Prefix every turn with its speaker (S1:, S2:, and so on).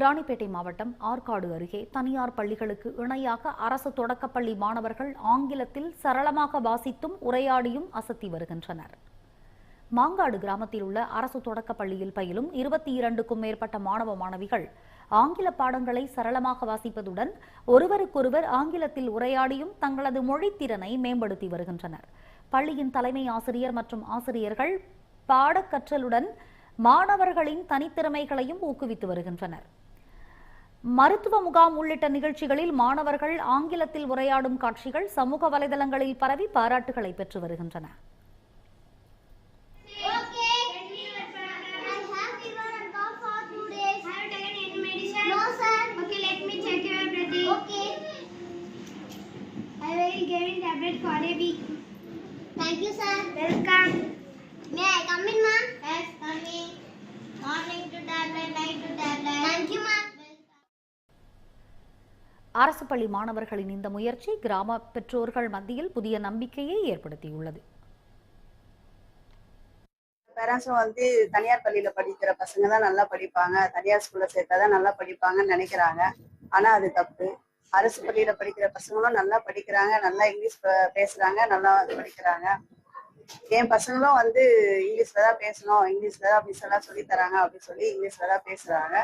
S1: ராணிப்பேட்டை மாவட்டம் ஆற்காடு அருகே தனியார் பள்ளிகளுக்கு இணையாக அரசு தொடக்கப்பள்ளி மாணவர்கள் ஆங்கிலத்தில் சரளமாக வாசித்தும் உரையாடியும் அசத்தி வருகின்றனர். மாங்காடு கிராமத்தில் உள்ள அரசு தொடக்கப்பள்ளியில் பயிலும் 22க்கும் மேற்பட்ட மாணவ மாணவிகள் ஆங்கில பாடங்களை சரளமாக வாசிப்பதுடன் ஒருவருக்கொருவர் ஆங்கிலத்தில் உரையாடியும் தங்களது மொழித்திறனை மேம்படுத்தி வருகின்றனர். பள்ளியின் தலைமை ஆசிரியர் மற்றும் ஆசிரியர்கள் பாடக்கற்றலுடன் மாணவர்களின் தனித்திறமைகளையும் ஊக்குவித்து வருகின்றனர். மருத்துவ முகாம் உள்ளிட்ட நிகழ்ச்சிகளில் மாணவர்கள் ஆங்கிலத்தில் உரையாடும் காட்சிகள் சமூக வலைதளங்களில் பரவி பாராட்டுகளை பெற்று வருகின்றன.
S2: Thank you, sir. Welcome. May I come in, ma'am? Yes, come in. Morning to tablet, night to tablet. Thank you, ma'am.
S1: அரசு பள்ளி மாணவர்களின் இந்த முயற்சி கிராம பெற்றோர்கள் மத்தியில் புதிய நம்பிக்கையை ஏற்படுத்தியுள்ளது.
S3: பேரண்ட்ஸும் தனியார் பள்ளியில படிக்கிற பசங்க தான் நல்லா படிப்பாங்க, தனியார் ஸ்கூல்ல சேர்த்தாதான் நல்லா படிப்பாங்கன்னு நினைக்கிறாங்க. ஆனா அது தப்பு. அரசு பள்ளியில படிக்கிற பசங்களும் நல்லா படிக்கிறாங்க, நல்லா இங்கிலீஷ் பேசுறாங்க, நல்லா படிக்கிறாங்க. என் பசங்களும் இங்கிலீஷ்ல தான் பேசணும், இங்கிலீஷ்ல தான் மிஸ் எல்லாம் சொல்லி தராங்க அப்படின்னு சொல்லி இங்கிலீஷ்ல தான் பேசுறாங்க.